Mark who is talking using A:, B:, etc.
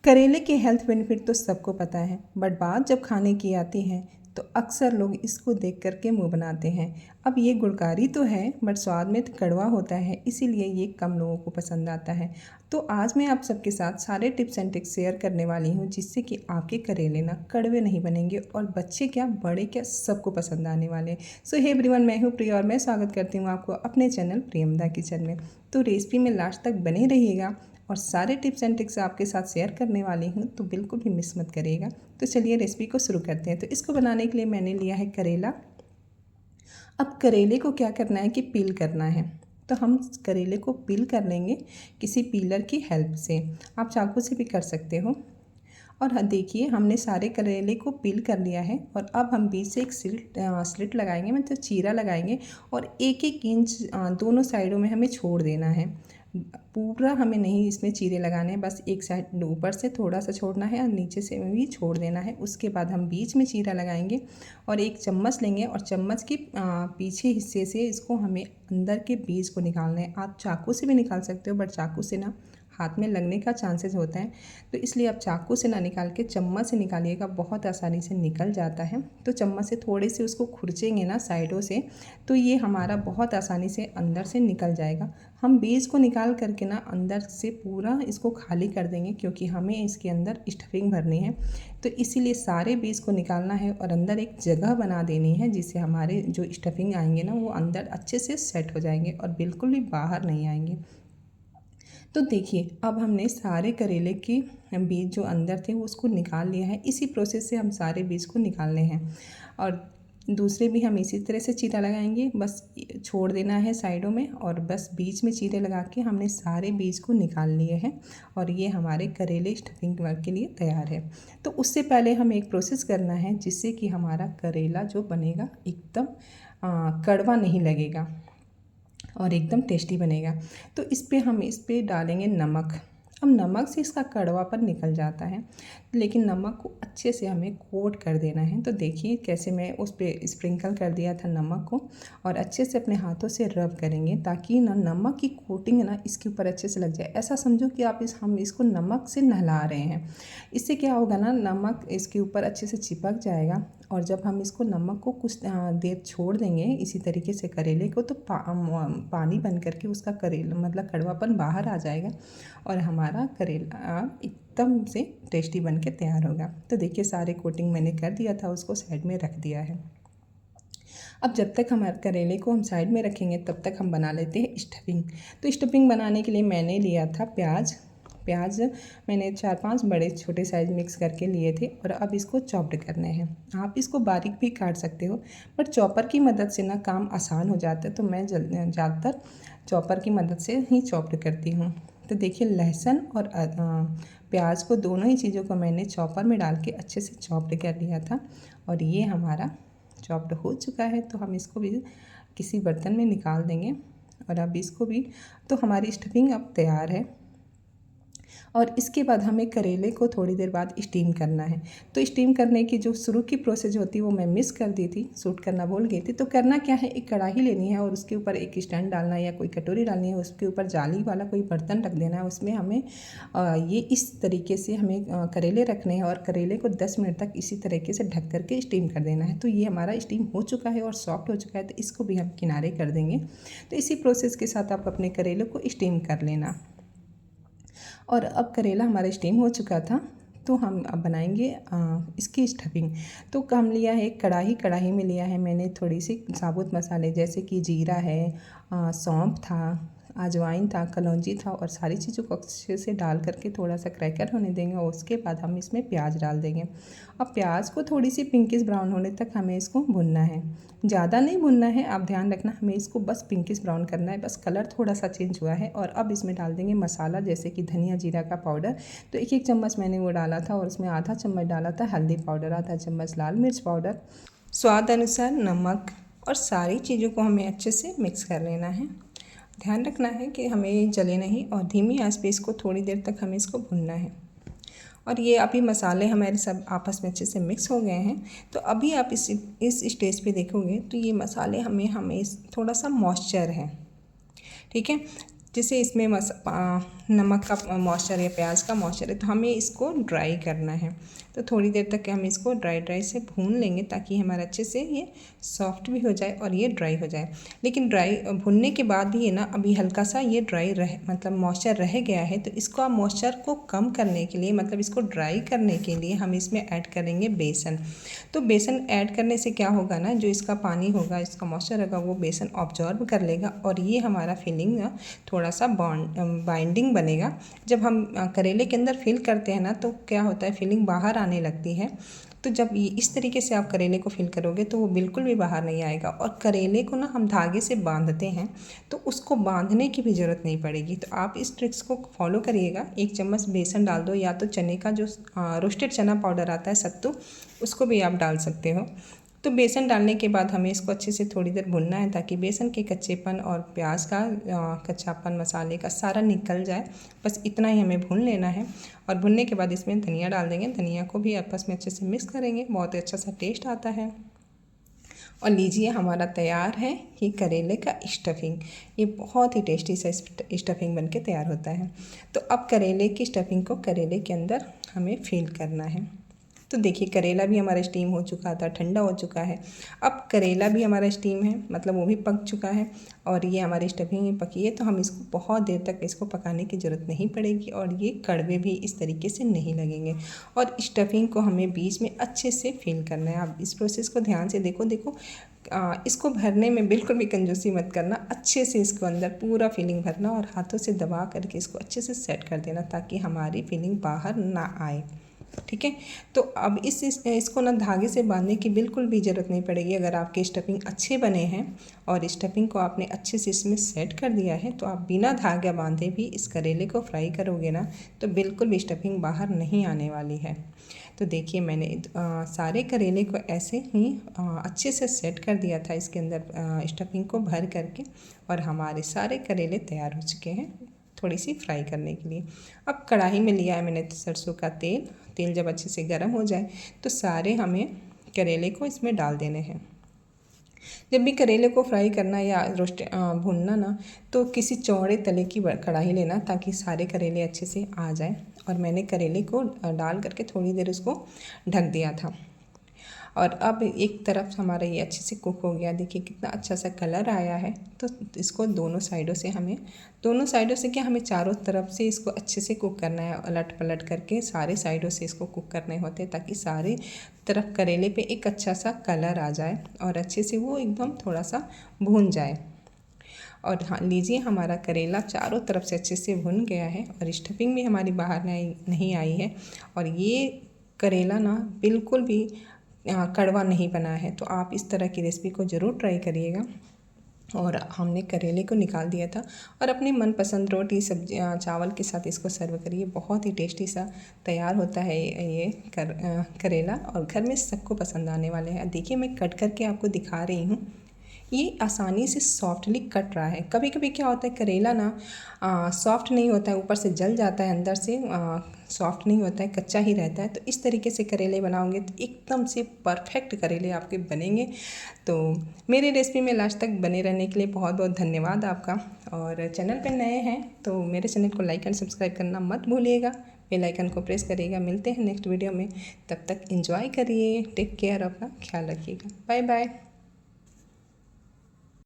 A: करेले के health benefit तो सबको पता है, बट बात जब खाने की आती है तो अक्सर लोग इसको देख कर के मुँह बनाते हैं। अब ये गुणकारी तो है बट स्वाद में तो कड़वा होता है, इसीलिए ये कम लोगों को पसंद आता है। तो आज मैं आप सबके साथ सारे टिप्स एंड ट्रिक्स शेयर करने वाली हूँ, जिससे कि आपके करेले ना कड़वे नहीं बनेंगे और बच्चे क्या बड़े क्या सबको पसंद आने वाले हैं। सो हे एवरीवन, मैं हूँ प्रिया और मैं स्वागत करती हूँ आपको अपने चैनल प्रियमदा किचन में। तो रेसिपी में लास्ट तक बने रहिएगा और सारे टिप्स एंड ट्रिक्स आपके साथ शेयर करने वाली हूँ, तो बिल्कुल भी मिस मत करिएगा। तो चलिए रेसिपी को शुरू करते हैं। तो इसको बनाने के लिए मैंने लिया है करेला। अब करेले को क्या करना है कि पील करना है। तो हम करेले को पील कर लेंगे किसी पीलर की हेल्प से, आप चाकू से भी कर सकते हो। और देखिए हमने सारे करेले को पील कर लिया है और अब हम बीच से एक स्लिट लगाएंगे, मतलब चीरा लगाएंगे और 1-1 इंच दोनों साइडों में हमें छोड़ देना है। पूरा हमें नहीं इसमें चीरे लगाने हैं, बस एक साइड ऊपर से थोड़ा सा छोड़ना है और नीचे से भी छोड़ देना है। उसके बाद हम बीच में चीरा लगाएंगे और एक चम्मच लेंगे और चम्मच के पीछे हिस्से से इसको हमें अंदर के बीज को निकालना है। आप चाकू से भी निकाल सकते हो, बट चाकू से ना हाथ में लगने का चांसेस होता है, तो इसलिए आप चाकू से ना निकाल के चम्मच से निकालिएगा, बहुत आसानी से निकल जाता है। तो चम्मच से थोड़े से उसको खुरचेंगे ना साइडों से, तो ये हमारा बहुत आसानी से अंदर से निकल जाएगा। हम बीज को निकाल करके ना अंदर से पूरा इसको खाली कर देंगे, क्योंकि हमें इसके अंदर स्टफिंग भरनी है। तो इसीलिए सारे बीज को निकालना है और अंदर एक जगह बना देनी है, जिससे हमारे जो स्टफिंग आएंगे ना वो अंदर अच्छे से सेट हो जाएंगे और बिल्कुल भी बाहर नहीं आएंगे। तो देखिए अब हमने सारे करेले के बीज जो अंदर थे उसको निकाल लिया है। इसी प्रोसेस से हम सारे बीज को निकालने हैं और दूसरे भी हम इसी तरह से चीरा लगाएंगे। बस छोड़ देना है साइडों में और बस बीच में चीरे लगा के हमने सारे बीज को निकाल लिए हैं और ये हमारे करेले स्टफिंग वर्क के लिए तैयार है। तो उससे पहले हमें एक प्रोसेस करना है, जिससे कि हमारा करेला जो बनेगा एकदम कड़वा नहीं लगेगा और एकदम टेस्टी बनेगा। तो इस पे डालेंगे नमक। अब नमक से इसका कड़वापन निकल जाता है, लेकिन नमक को अच्छे से हमें कोट कर देना है। तो देखिए कैसे मैं उस पर स्प्रिंकल कर दिया था नमक को और अच्छे से अपने हाथों से रब करेंगे, ताकि ना नमक की कोटिंग ना इसके ऊपर अच्छे से लग जाए। ऐसा समझो कि हम इसको नमक से नहला रहे हैं। इससे क्या होगा ना, नमक इसके ऊपर अच्छे से चिपक जाएगा और जब हम इसको नमक को कुछ देर छोड़ देंगे इसी तरीके से करेले को, तो पानी बन करके उसका करेला मतलब कड़वापन बाहर आ जाएगा और हमारा करेला एकदम से टेस्टी बन के तैयार होगा। तो देखिए सारे कोटिंग मैंने कर दिया था, उसको साइड में रख दिया है। अब जब तक हमारे करेले को हम साइड में रखेंगे तब तक हम बना लेते हैं स्टफिंग। तो स्टफिंग बनाने के लिए मैंने लिया था प्याज मैंने 4-5 बड़े छोटे साइज़ मिक्स करके लिए थे और अब इसको चॉप्ड करने हैं। आप इसको बारीक भी काट सकते हो, बट चॉपर की मदद से ना काम आसान हो जाता है, तो मैं ज़्यादातर चॉपर की मदद से ही चॉप्ड करती हूँ। तो देखिए लहसुन और प्याज को, दोनों ही चीज़ों को मैंने चॉपर में डाल के अच्छे से चॉप्ड कर लिया था और ये हमारा चॉप्ड हो चुका है। तो हम इसको भी किसी बर्तन में निकाल देंगे और अब इसको भी, तो हमारी स्टफिंग अब तैयार है। और इसके बाद हमें करेले को थोड़ी देर बाद स्टीम करना है। तो स्टीम करने की जो शुरू की प्रोसेस होती है वो मैं मिस कर दी थी, शूट करना भूल गई थी। तो करना क्या है, एक कढ़ाई लेनी है और उसके ऊपर एक स्टैंड डालना है या कोई कटोरी डालनी है, उसके ऊपर जाली वाला कोई बर्तन रख देना है। उसमें हमें ये इस तरीके से हमें करेले रखने हैं और करेले को 10 मिनट तक इसी तरीके से ढक करके स्टीम कर देना है। तो ये हमारा स्टीम हो चुका है और सॉफ्ट हो चुका है, तो इसको भी हम किनारे कर देंगे। तो इसी प्रोसेस के साथ आप अपने करेले को स्टीम कर लेना। और अब करेला हमारा स्टीम हो चुका था, तो हम अब बनाएंगे इसकी स्टफिंग। तो काम लिया है कढ़ाई में लिया है मैंने थोड़ी सी साबुत मसाले, जैसे कि जीरा है, सौंफ था, अजवाइन था, कलौंजी था और सारी चीज़ों को अच्छे से डाल करके थोड़ा सा क्रैकर होने देंगे और उसके बाद हम इसमें प्याज डाल देंगे। अब प्याज को थोड़ी सी पिंकिश ब्राउन होने तक हमें इसको भुनना है, ज़्यादा नहीं भुनना है। आप ध्यान रखना, हमें इसको बस पिंकिश ब्राउन करना है, बस कलर थोड़ा सा चेंज हुआ है। और अब इसमें डाल देंगे मसाला, जैसे कि धनिया जीरा का पाउडर। तो 1-1 चम्मच मैंने वो डाला था और उसमें आधा चम्मच डाला था हल्दी पाउडर, आधा चम्मच लाल मिर्च पाउडर, स्वाद अनुसार नमक, और सारी चीज़ों को हमें अच्छे से मिक्स कर लेना है। ध्यान रखना है कि हमें जले नहीं और धीमी आंच पे इसको थोड़ी देर तक हमें इसको भूनना है। और ये अभी मसाले हमारे सब आपस में अच्छे से मिक्स हो गए हैं। तो अभी आप इस स्टेज पे देखोगे तो ये मसाले हमें थोड़ा सा मॉइस्चर है, ठीक है। जैसे इसमें नमक का मॉइस्चर या प्याज का मॉइस्चर है, तो हमें इसको ड्राई करना है। तो थोड़ी देर तक हम इसको ड्राई से भून लेंगे ताकि हमारा अच्छे से ये सॉफ्ट भी हो जाए और ये ड्राई हो जाए। लेकिन ड्राई भुनने के बाद भी है ना, अभी हल्का सा ये ड्राई मतलब मॉइस्चर रह गया है, तो इसको आप मॉइस्चर को कम करने के लिए, मतलब इसको ड्राई करने के लिए हम इसमें ऐड करेंगे बेसन। तो बेसन ऐड करने से क्या होगा ना, जो इसका पानी होगा, इसका मॉइस्चर होगा, वो बेसन ऑब्जॉर्ब कर लेगा और ये हमारा फिलिंग ना थोड़ा सा बाइंडिंग बनेगा। जब हम करेले के अंदर फिल करते हैं ना, तो क्या होता है, फिलिंग बाहर आने लगती है। तो जब इस तरीके से आप करेले को फिल करोगे तो वो बिल्कुल भी बाहर नहीं आएगा। और करेले को ना हम धागे से बांधते हैं, तो उसको बांधने की भी ज़रूरत नहीं पड़ेगी। तो आप इस ट्रिक्स को फॉलो करिएगा। 1 चम्मच बेसन डाल दो, या तो चने का जो रोस्टेड चना पाउडर आता है सत्तू, उसको भी आप डाल सकते हो। तो बेसन डालने के बाद हमें इसको अच्छे से थोड़ी देर भुनना है ताकि बेसन के कच्चेपन और प्याज का कच्चापन, मसाले का सारा निकल जाए। बस इतना ही हमें भून लेना है। और भुनने के बाद इसमें धनिया डाल देंगे। धनिया को भी आपस में अच्छे से मिक्स करेंगे, बहुत ही अच्छा सा टेस्ट आता है। और लीजिए, हमारा तैयार है ये करेले का स्टफिंग। ये बहुत ही टेस्टी सा स्टफिंग बनके तैयार होता है। तो अब करेले की स्टफिंग को करेले के अंदर हमें फिल करना है। तो देखिए, करेला भी हमारा स्टीम हो चुका था, ठंडा हो चुका है। अब करेला भी हमारा स्टीम है, मतलब वो भी पक चुका है और ये हमारी स्टफिंग भी पकी है। तो हम इसको बहुत देर तक इसको पकाने की ज़रूरत नहीं पड़ेगी और ये कड़वे भी इस तरीके से नहीं लगेंगे। और स्टफिंग को हमें बीच में अच्छे से फिल करना है। आप इस प्रोसेस को ध्यान से देखो। इसको भरने में बिल्कुल भी कंजूसी मत करना। अच्छे से इसको अंदर पूरा फिलिंग भरना और हाथों से दबा करके इसको अच्छे से सेट कर देना ताकि हमारी फिलिंग बाहर ना आए। ठीक है। तो अब इसको ना धागे से बांधने की बिल्कुल भी ज़रूरत नहीं पड़ेगी। अगर आपके स्टफिंग अच्छे बने हैं और स्टफिंग को आपने अच्छे से इसमें सेट कर दिया है, तो आप बिना धागा बांधे भी इस करेले को फ्राई करोगे ना, तो बिल्कुल भी स्टफिंग बाहर नहीं आने वाली है। तो देखिए, मैंने सारे करेले को ऐसे ही अच्छे से सेट कर दिया था इसके अंदर स्टफिंग को भर करके, और हमारे सारे करेले तैयार हो चुके हैं थोड़ी सी फ्राई करने के लिए। अब कढ़ाई में लिया है मैंने सरसों का तेल। तेल जब अच्छे से गर्म हो जाए तो सारे हमें करेले को इसमें डाल देने हैं। जब भी करेले को फ्राई करना या भूनना ना, तो किसी चौड़े तले की कढ़ाई लेना ताकि सारे करेले अच्छे से आ जाए। और मैंने करेले को डाल करके थोड़ी देर उसको ढक दिया था। और अब एक तरफ हमारा ये अच्छे से कुक हो गया। देखिए कितना अच्छा सा कलर आया है। तो इसको दोनों साइडों से हमें चारों तरफ से इसको अच्छे से कुक करना है। उलट पलट करके सारे साइडों से इसको कुक करने होते हैं ताकि सारे तरफ करेले पे एक अच्छा सा कलर आ जाए और अच्छे से वो एकदम थोड़ा सा भून जाए। और हाँ, लीजिए, हमारा करेला चारों तरफ से अच्छे से भुन गया है और स्टफिंग भी हमारी बाहर नहीं आई है। और ये करेला ना बिल्कुल भी कड़वा नहीं बना है। तो आप इस तरह की रेसिपी को ज़रूर ट्राई करिएगा। और हमने करेले को निकाल दिया था और अपनी मनपसंद रोटी, सब्जी, चावल के साथ इसको सर्व करिए। बहुत ही टेस्टी सा तैयार होता है ये करेला, और घर में सबको पसंद आने वाले हैं। देखिए, मैं कट करके आपको दिखा रही हूँ। ये आसानी से सॉफ्टली कट रहा है। कभी कभी क्या होता है, करेला ना सॉफ्ट नहीं होता है, ऊपर से जल जाता है, अंदर से सॉफ्ट नहीं होता है, कच्चा ही रहता है। तो इस तरीके से करेले बनाओगे तो एकदम से परफेक्ट करेले आपके बनेंगे। तो मेरी रेसिपी में लास्ट तक बने रहने के लिए बहुत बहुत धन्यवाद आपका। और चैनल पर नए हैं तो मेरे चैनल को लाइक एंड सब्सक्राइब करना मत भूलिएगा। बेल आइकन को प्रेस करिएगा। मिलते हैं नेक्स्ट वीडियो में। तब तक एंजॉय करिए। टेक केयर, अपना ख्याल रखिएगा। Bye bye.